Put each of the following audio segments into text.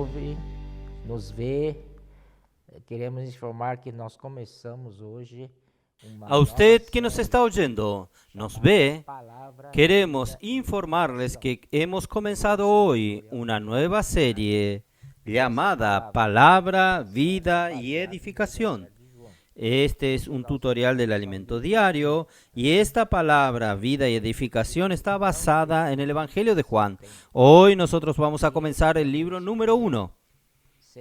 ouve, nos vê. Queremos informar que nós começamos hoje uma A usted nova que nos série está oyendo, nos ve, queremos informarles que hemos comenzado hoy una nueva serie llamada Palabra, Vida y Edificación. Este es un tutorial del alimento diario y esta palabra, vida y edificación está basada en el Evangelio de Juan. Hoy nosotros vamos a comenzar el libro número 1,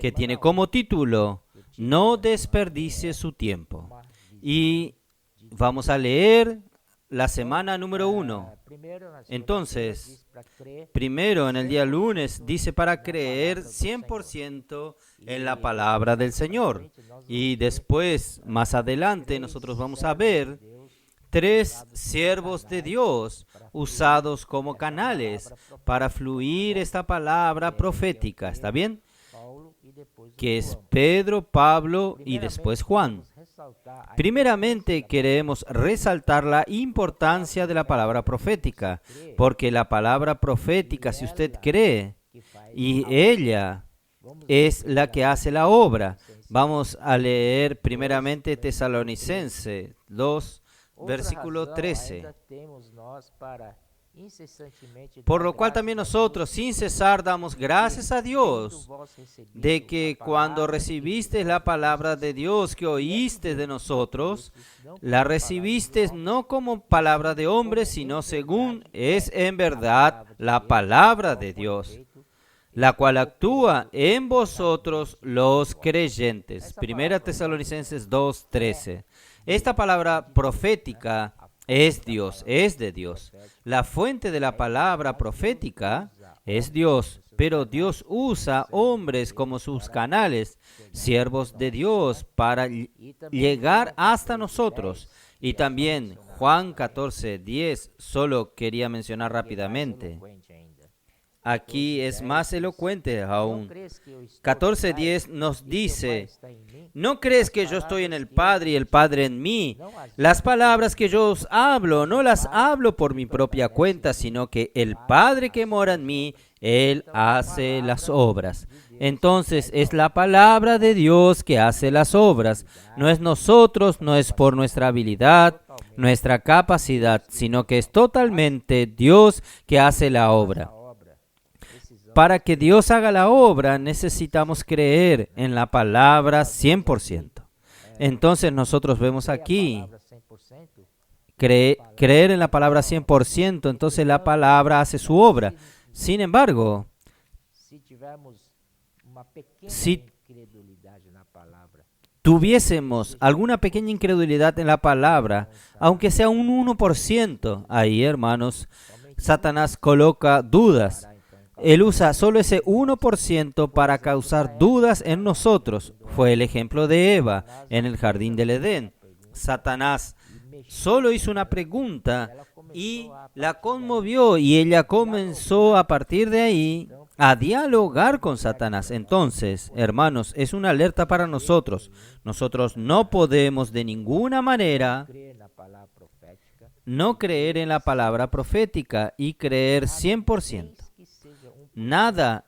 que tiene como título No desperdicie su tiempo. Y vamos a leer la semana número 1. Entonces, primero en el día lunes dice para creer 100% en la palabra del Señor. Y después, más adelante, nosotros vamos a ver 3 siervos de Dios usados como canales para fluir esta palabra profética. ¿Está bien? Que es Pedro, Pablo y después Juan. Primeramente queremos resaltar la importancia de la palabra profética, porque la palabra profética, si usted cree, y ella es la que hace la obra. Vamos a leer primeramente Tesalonicenses 2, versículo 13. Por lo cual también nosotros, sin cesar, damos gracias a Dios de que cuando recibiste la palabra de Dios que oíste de nosotros, la recibiste no como palabra de hombre, sino según es en verdad la palabra de Dios, la cual actúa en vosotros los creyentes. Primera Tesalonicenses 2:13. Esta palabra profética es Dios, es de Dios. La fuente de la palabra profética es Dios, pero Dios usa hombres como sus canales, siervos de Dios, para llegar hasta nosotros. Y también Juan 14:10, solo quería mencionar rápidamente. Aquí es más elocuente aún. 14:10 nos dice, ¿no crees que yo estoy en el Padre y el Padre en mí? Las palabras que yo os hablo, no las hablo por mi propia cuenta, sino que el Padre que mora en mí, Él hace las obras. Entonces es la palabra de Dios que hace las obras. No es nosotros, no es por nuestra habilidad, nuestra capacidad, sino que es totalmente Dios que hace la obra. Para que Dios haga la obra, necesitamos creer en la palabra 100%. Entonces nosotros vemos aquí, creer en la palabra 100%, entonces la palabra hace su obra. Sin embargo, si tuviésemos alguna pequeña incredulidad en la palabra, aunque sea un 1%, ahí, hermanos, Satanás coloca dudas. Él usa solo ese 1% para causar dudas en nosotros. Fue el ejemplo de Eva en el jardín del Edén. Satanás solo hizo una pregunta y la conmovió y ella comenzó a partir de ahí a dialogar con Satanás. Entonces, hermanos, es una alerta para nosotros. Nosotros no podemos de ninguna manera no creer en la palabra profética y creer 100%. Nada,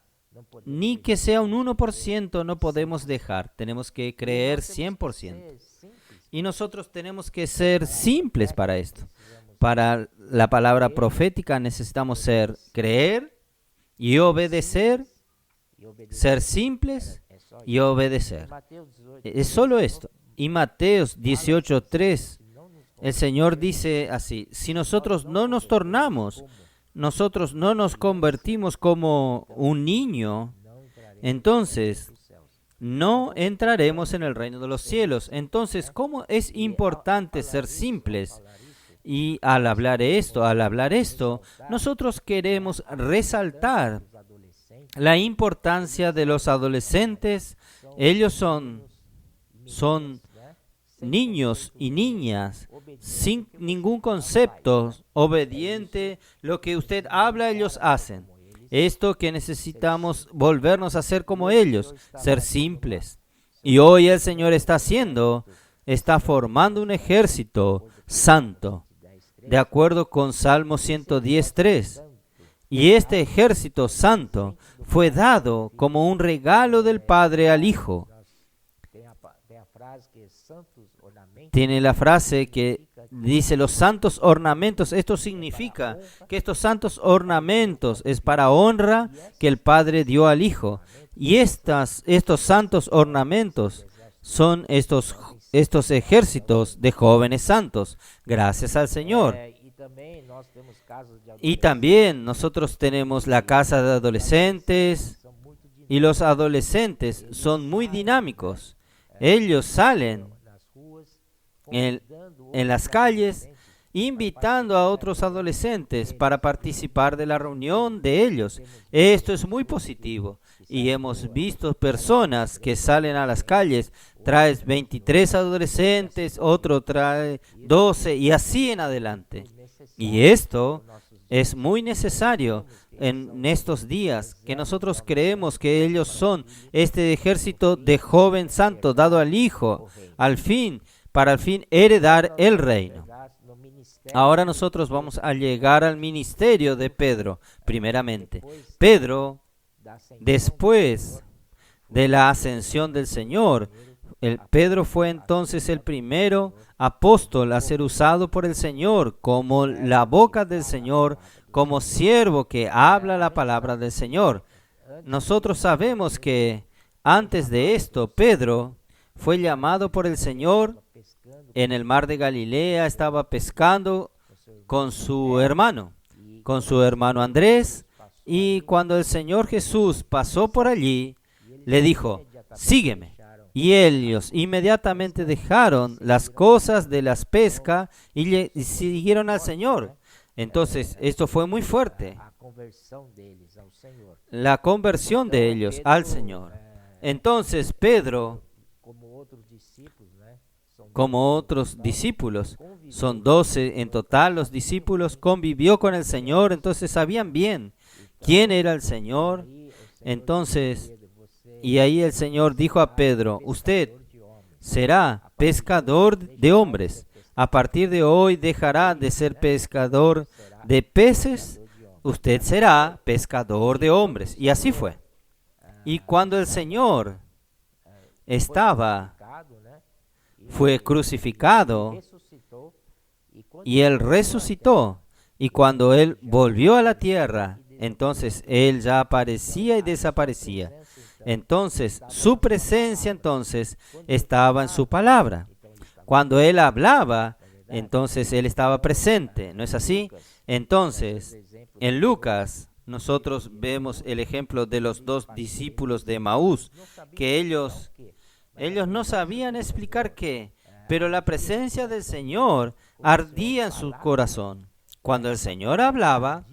ni que sea un 1%, no podemos dejar. Tenemos que creer 100%. Y nosotros tenemos que ser simples para esto. Para la palabra profética necesitamos creer y obedecer, ser simples y obedecer. Es solo esto. Y Mateos 18:3, el Señor dice así, si nosotros no nos tornamos, nosotros no nos convertimos como un niño, entonces no entraremos en el reino de los cielos. Entonces, ¿cómo es importante ser simples? Y al hablar esto, nosotros queremos resaltar la importancia de los adolescentes. Ellos son niños y niñas, sin ningún concepto, obediente, lo que usted habla, ellos hacen. Esto que necesitamos volvernos a ser como ellos, ser simples. Y hoy el Señor está formando un ejército santo, de acuerdo con Salmo 110:3. Y este ejército santo fue dado como un regalo del Padre al Hijo. Tiene la frase que dice los santos ornamentos. Esto significa que estos santos ornamentos es para honra que el Padre dio al Hijo. Y estos santos ornamentos son estos ejércitos de jóvenes santos. Gracias al Señor. Y también nosotros tenemos la casa de adolescentes. Y los adolescentes son muy dinámicos. Ellos salen en las calles invitando a otros adolescentes para participar de la reunión de ellos. Esto es muy positivo. Y hemos visto personas que salen a las calles, traes 23 adolescentes, otro trae 12 y así en adelante. Y esto es muy necesario en estos días, que nosotros creemos que ellos son este ejército de joven santo dado al Hijo, para al fin heredar el reino. Ahora nosotros vamos a llegar al ministerio de Pedro, primeramente. Pedro, después de la ascensión del Señor, Pedro fue entonces el primero apóstol a ser usado por el Señor como la boca del Señor, como siervo que habla la palabra del Señor. Nosotros sabemos que antes de esto, Pedro fue llamado por el Señor en el mar de Galilea, estaba pescando con su hermano Andrés, y cuando el Señor Jesús pasó por allí, le dijo, sígueme. Y ellos inmediatamente dejaron las cosas de las pescas y siguieron al Señor. Entonces, esto fue muy fuerte. La conversión de ellos al Señor. Entonces, Pedro, como otros discípulos, son 12 en total los discípulos, convivió con el Señor, entonces sabían bien quién era el Señor. Entonces, y ahí el Señor dijo a Pedro, usted será pescador de hombres. A partir de hoy dejará de ser pescador de peces, usted será pescador de hombres. Y así fue. Y cuando el Señor fue crucificado y Él resucitó, y cuando Él volvió a la tierra, entonces Él ya aparecía y desaparecía. Entonces, su presencia estaba en su palabra. Cuando Él hablaba, entonces Él estaba presente, ¿no es así? Entonces, en Lucas, nosotros vemos el ejemplo de los 2 discípulos de Emaús, que ellos no sabían explicar qué, pero la presencia del Señor ardía en su corazón. Cuando el Señor hablaba,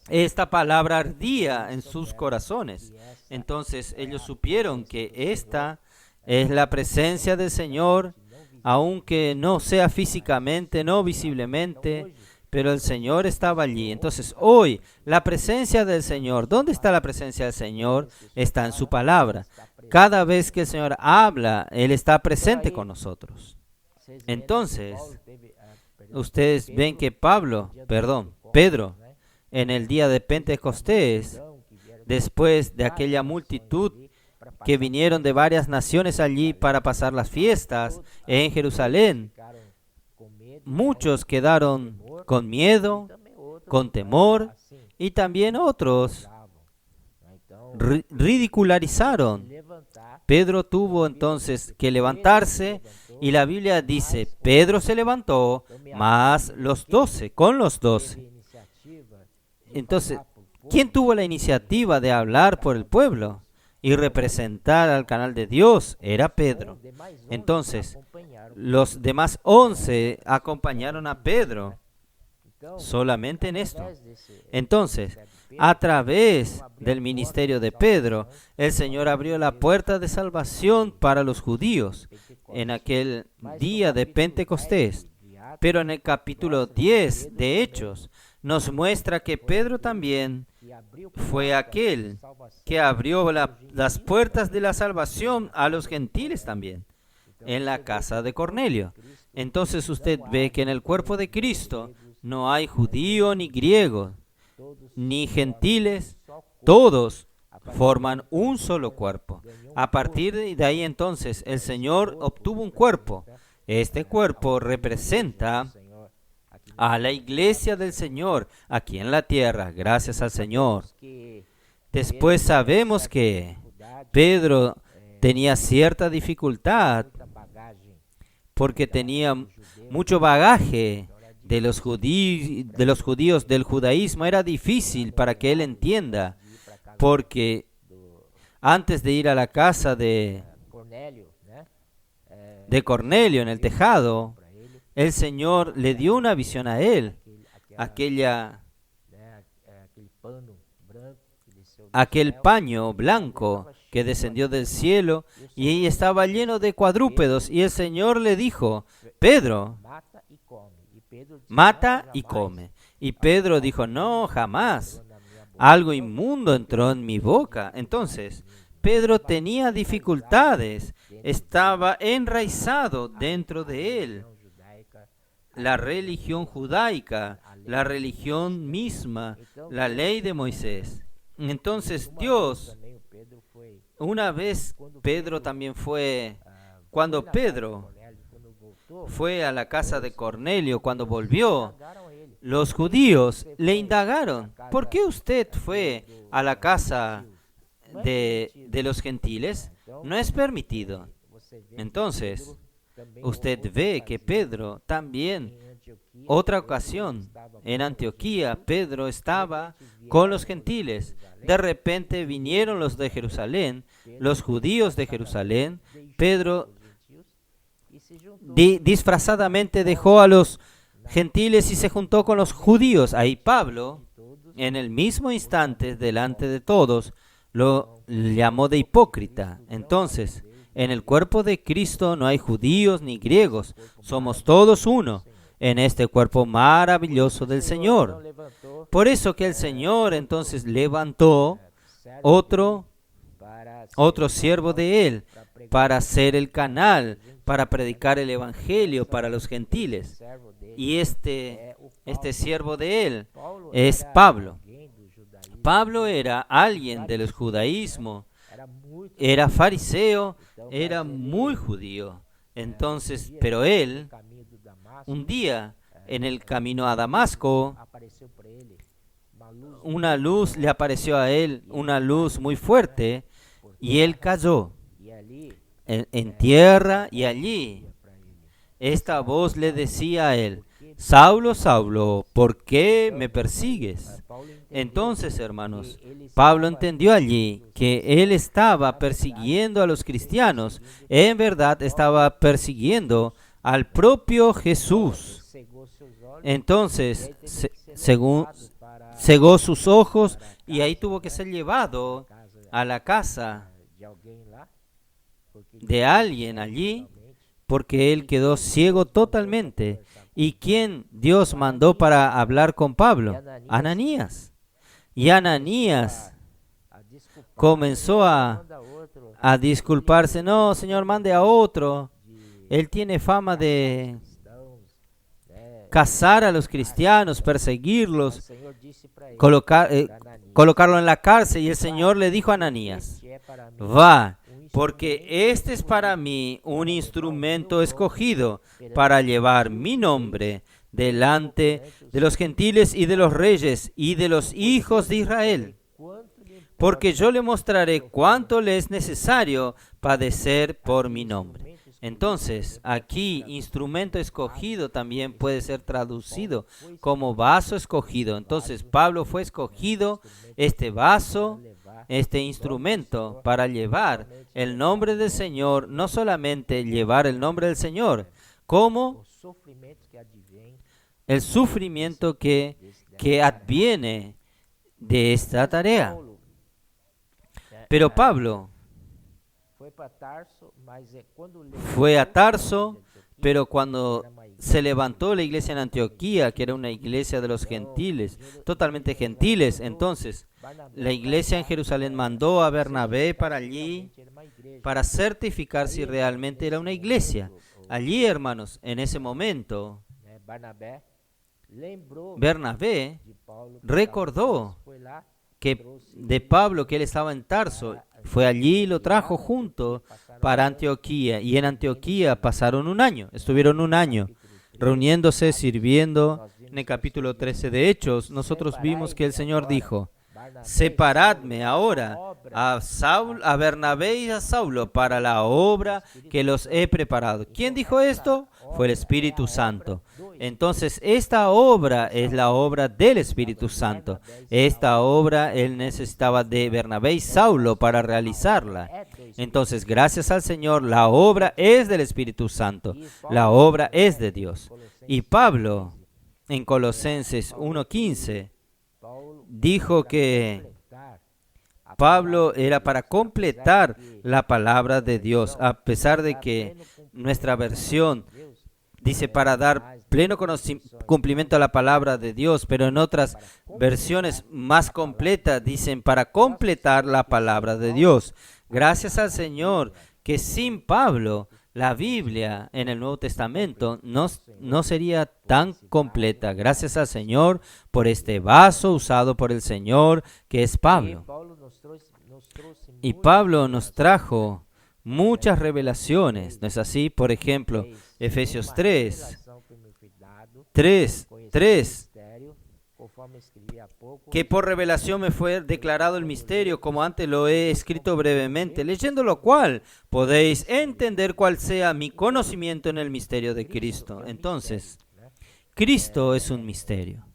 esta palabra ardía en sus corazones. Entonces ellos supieron que esta es la presencia del Señor, aunque no sea físicamente, no visiblemente, pero el Señor estaba allí. Entonces hoy, la presencia del Señor, ¿dónde está la presencia del Señor? Está en su palabra. Cada vez que el Señor habla, Él está presente con nosotros. Entonces, ustedes ven que Pedro, en el día de Pentecostés, después de aquella multitud que vinieron de varias naciones allí para pasar las fiestas en Jerusalén, muchos quedaron con miedo, con temor, y también otros ridicularizaron. Pedro tuvo entonces que levantarse, y la Biblia dice, Pedro se levantó, más con los 12. Entonces, ¿quién tuvo la iniciativa de hablar por el pueblo y representar al canal de Dios? Era Pedro. Entonces, los demás 11 acompañaron a Pedro solamente en esto. Entonces, a través del ministerio de Pedro, el Señor abrió la puerta de salvación para los judíos en aquel día de Pentecostés. Pero en el capítulo 10 de Hechos, nos muestra que Pedro también fue aquel que abrió las puertas de la salvación a los gentiles también, en la casa de Cornelio. Entonces usted ve que en el cuerpo de Cristo no hay judío ni griego, ni gentiles, todos forman un solo cuerpo. A partir de ahí entonces el Señor obtuvo un cuerpo. Este cuerpo representa a la iglesia del Señor aquí en la tierra, gracias al Señor. Después sabemos que Pedro tenía cierta dificultad porque tenía mucho bagaje de los judíos, del judaísmo. Era difícil para que él entienda, porque antes de ir a la casa de Cornelio en el tejado, el Señor le dio una visión a él, aquel paño blanco que descendió del cielo y estaba lleno de cuadrúpedos, y el Señor le dijo: Pedro, mata y come. Y Pedro dijo: no, jamás. Algo inmundo entró en mi boca. Entonces, Pedro tenía dificultades, estaba enraizado dentro de él la religión judaica, la religión misma, la ley de Moisés. Entonces Dios, una vez Pedro también fue, cuando Pedro fue a la casa de Cornelio, cuando volvió, los judíos le indagaron: ¿por qué usted fue a la casa de los gentiles? No es permitido. Entonces, usted ve que Pedro también, otra ocasión, en Antioquía, Pedro estaba con los gentiles. De repente vinieron los de Jerusalén, los judíos de Jerusalén. Pedro disfrazadamente dejó a los gentiles y se juntó con los judíos. Ahí Pablo, en el mismo instante, delante de todos, lo llamó de hipócrita. Entonces, en el cuerpo de Cristo no hay judíos ni griegos, somos todos uno en este cuerpo maravilloso del Señor. Por eso que el Señor entonces levantó otro siervo de Él para ser el canal, para predicar el Evangelio para los gentiles. Y este siervo de Él es Pablo. Pablo era alguien del judaísmo, era fariseo, era muy judío. Entonces, pero él, un día, en el camino a Damasco, una luz le apareció a él, una luz muy fuerte, y él cayó en tierra, y allí esta voz le decía a él: Saulo, Saulo, ¿por qué me persigues? Entonces, hermanos, Pablo entendió allí que él estaba persiguiendo a los cristianos. En verdad estaba persiguiendo al propio Jesús. Entonces, cegó sus ojos y ahí tuvo que ser llevado a la casa de alguien allí, porque él quedó ciego totalmente. ¿Y quién Dios mandó para hablar con Pablo? Ananías. Y Ananías comenzó a disculparse. No, Señor, mande a otro. Él tiene fama de cazar a los cristianos, perseguirlos, colocarlo en la cárcel. Y el Señor le dijo a Ananías: va, porque este es para mí un instrumento escogido para llevar mi nombre delante de los gentiles y de los reyes y de los hijos de Israel, porque yo le mostraré cuánto le es necesario padecer por mi nombre. Entonces, aquí, instrumento escogido también puede ser traducido como vaso escogido. Entonces, Pablo fue escogido, este vaso, este instrumento, para llevar el nombre del Señor, no solamente llevar el nombre del Señor, como el sufrimiento que adviene de esta tarea. Pero Pablo fue a Tarso, pero cuando se levantó la iglesia en Antioquía, que era una iglesia de los gentiles, totalmente gentiles, entonces la iglesia en Jerusalén mandó a Bernabé para allí, para certificar si realmente era una iglesia. Allí, hermanos, en ese momento, Bernabé recordó que de Pablo, que él estaba en Tarso, fue allí y lo trajo junto para Antioquía, y en Antioquía pasaron un año, estuvieron un año reuniéndose, sirviendo. En el capítulo 13 de Hechos, nosotros vimos que el Señor dijo: separadme ahora a Bernabé y a Saulo para la obra que los he preparado. ¿Quién dijo esto? Fue el Espíritu Santo. Entonces, esta obra es la obra del Espíritu Santo. Esta obra él necesitaba de Bernabé y Saulo para realizarla. Entonces, gracias al Señor, la obra es del Espíritu Santo. La obra es de Dios. Y Pablo, en Colosenses 1:15, dijo que Pablo era para completar la palabra de Dios, a pesar de que nuestra versión dice para dar pleno cumplimiento a la palabra de Dios, pero en otras versiones más completas dicen para completar la palabra de Dios. Gracias al Señor que sin Pablo la Biblia en el Nuevo Testamento no sería tan completa. Gracias al Señor por este vaso usado por el Señor, que es Pablo. Y Pablo nos trajo muchas revelaciones, ¿no es así? Por ejemplo, Efesios 3, que por revelación me fue declarado el misterio, como antes lo he escrito brevemente, leyendo lo cual podéis entender cuál sea mi conocimiento en el misterio de Cristo. Entonces, Cristo es un misterio.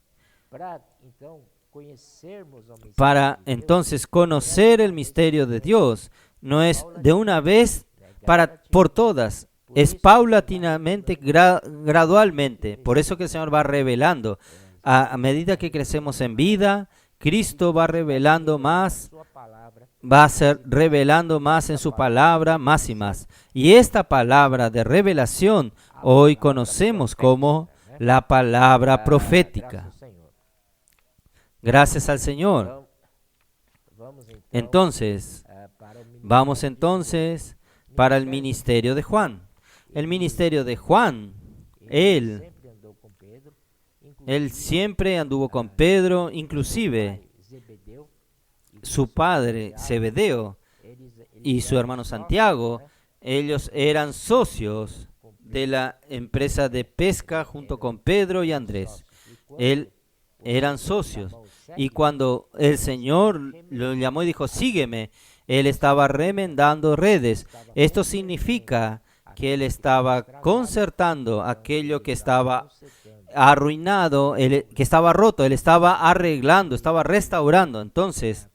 Para entonces conocer el misterio de Dios, no es de una vez por todas, es paulatinamente, gradualmente. Por eso que el Señor va revelando. A medida que crecemos en vida, Cristo va revelando más, va a ser revelando más en su palabra, más y más. Y esta palabra de revelación hoy conocemos como la palabra profética. Gracias al Señor. Entonces, vamos entonces para el ministerio de Juan. El ministerio de Juan, él siempre anduvo con Pedro, inclusive su padre Zebedeo y su hermano Santiago, ellos eran socios de la empresa de pesca junto con Pedro y Andrés. Eran socios. Y cuando el Señor lo llamó y dijo, sígueme, él estaba remendando redes. Esto significa que él estaba concertando aquello que estaba arruinado, que estaba roto, él estaba arreglando, estaba restaurando. Entonces,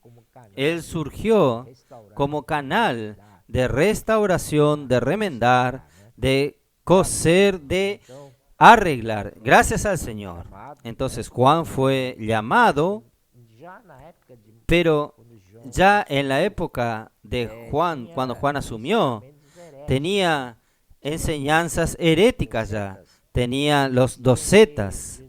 él surgió como canal de restauración, de remendar, de coser, de arreglar. Gracias al Señor. Entonces, Juan fue llamado, pero ya en la época de Juan, cuando Juan asumió, tenía enseñanzas heréticas ya. Tenía los docetas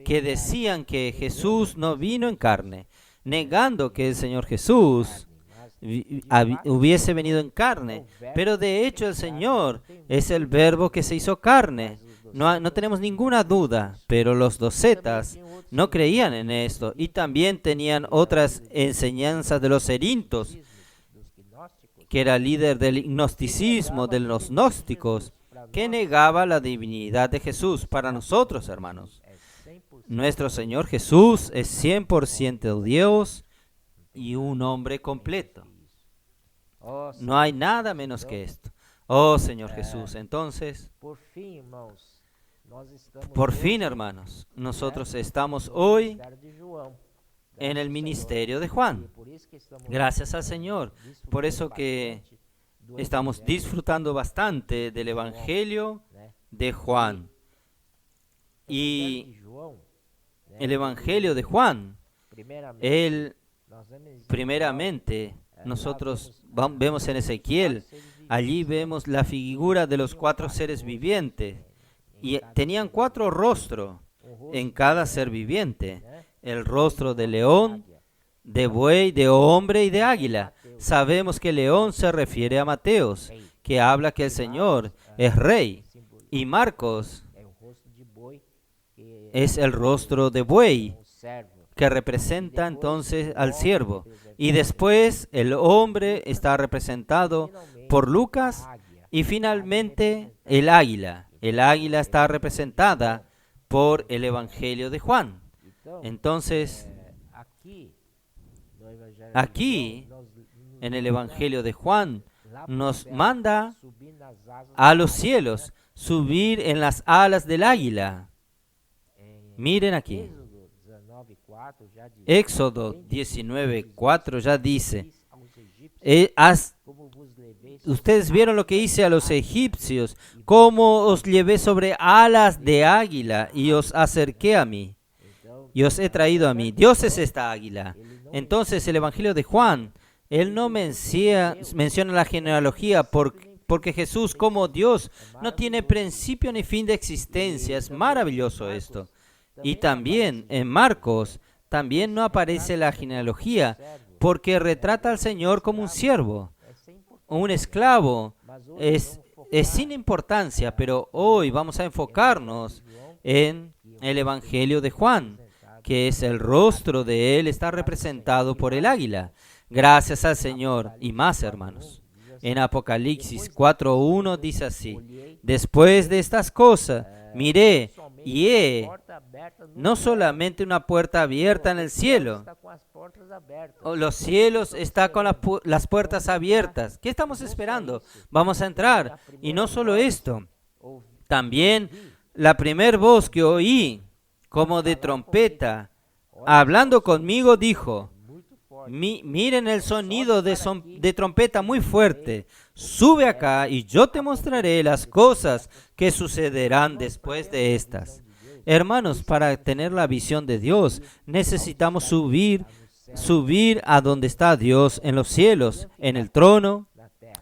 que decían que Jesús no vino en carne, negando que el Señor Jesús hubiese venido en carne. Pero de hecho el Señor es el verbo que se hizo carne. No tenemos ninguna duda, pero los docetas no creían en esto. Y también tenían otras enseñanzas de los erintos, que era líder del gnosticismo, de los gnósticos, que negaba la divinidad de Jesús. Para nosotros, hermanos, nuestro Señor Jesús es 100% Dios y un hombre completo. No hay nada menos que esto. Oh, Señor Jesús. Entonces, por fin, hermanos, nosotros estamos hoy en el ministerio de Juan. Gracias al Señor. Por eso que estamos disfrutando bastante del Evangelio de Juan. Y el Evangelio de Juan, primeramente, nosotros vemos en Ezequiel, allí vemos la figura de los 4 seres vivientes. Y tenían 4 rostros en cada ser viviente. El rostro de león, de buey, de hombre y de águila. Sabemos que león se refiere a Mateos, que habla que el Señor es rey. Y Marcos es el rostro de buey, o servo. que representa entonces al siervo. Y después el hombre está representado por Lucas y finalmente el águila. El águila está representada por el Evangelio de Juan. Entonces, aquí, en el Evangelio de Juan, nos manda a los cielos, subir en las alas del águila. Miren aquí. Éxodo 19:4 ya dice, ustedes vieron lo que hice a los egipcios, cómo os llevé sobre alas de águila y os acerqué a mí, y os he traído a mí. Dios es esta águila. Entonces el Evangelio de Juan, él no menciona la genealogía porque Jesús como Dios no tiene principio ni fin de existencia. Es maravilloso esto. Y también en Marcos también no aparece la genealogía porque retrata al Señor como un siervo, un esclavo. Es sin importancia, pero hoy vamos a enfocarnos en el Evangelio de Juan, que es el rostro de él, está representado por el águila. Gracias al Señor. Y más, hermanos. En Apocalipsis 4:1 dice así: después de estas cosas, miré y he no solamente una puerta abierta en el cielo. Los cielos están con las puertas abiertas. ¿Qué estamos esperando? Vamos a entrar. Y no solo esto, también la primera voz que oí, como de trompeta, hablando conmigo, dijo: miren el sonido de trompeta muy fuerte. Sube acá y yo te mostraré las cosas que sucederán después de estas. Hermanos, para tener la visión de Dios, necesitamos subir a donde está Dios en los cielos, en el trono.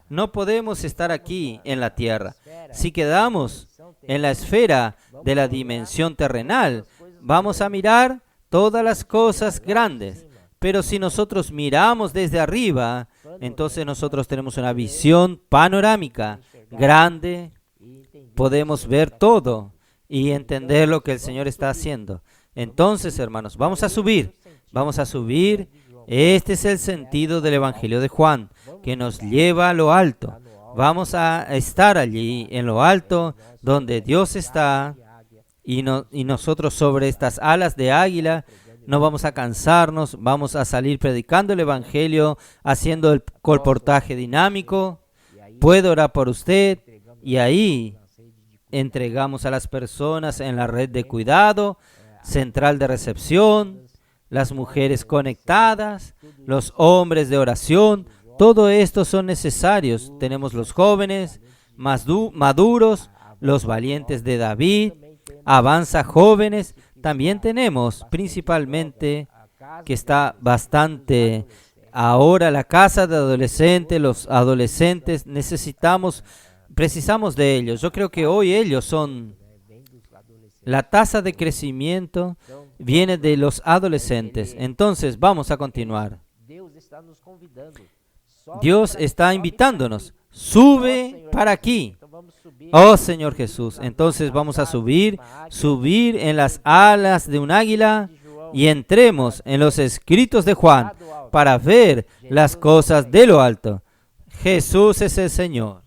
No podemos estar aquí en la tierra. Si quedamos en la esfera de la dimensión terrenal, vamos a mirar todas las cosas grandes. Pero si nosotros miramos desde arriba, entonces nosotros tenemos una visión panorámica grande. Podemos ver todo y entender lo que el Señor está haciendo. Entonces, hermanos, vamos a subir. Este es el sentido del Evangelio de Juan, que nos lleva a lo alto. Vamos a estar allí, en lo alto, donde Dios está, y nosotros sobre estas alas de águila no vamos a cansarnos, vamos a salir predicando el Evangelio, haciendo el colportaje dinámico. Puedo orar por usted, y ahí entregamos a las personas en la red de cuidado, central de recepción, las mujeres conectadas, los hombres de oración. Todo esto son necesarios. Tenemos los jóvenes maduros, los valientes de David, avanza jóvenes. También tenemos principalmente, que está bastante ahora, la casa de adolescentes. Los adolescentes precisamos de ellos. Yo creo que hoy ellos son, la tasa de crecimiento viene de los adolescentes. Entonces vamos a continuar. Dios está invitándonos. Sube para aquí. Oh Señor Jesús. Entonces vamos a subir en las alas de un águila y entremos en los escritos de Juan para ver las cosas de lo alto. Jesús es el Señor.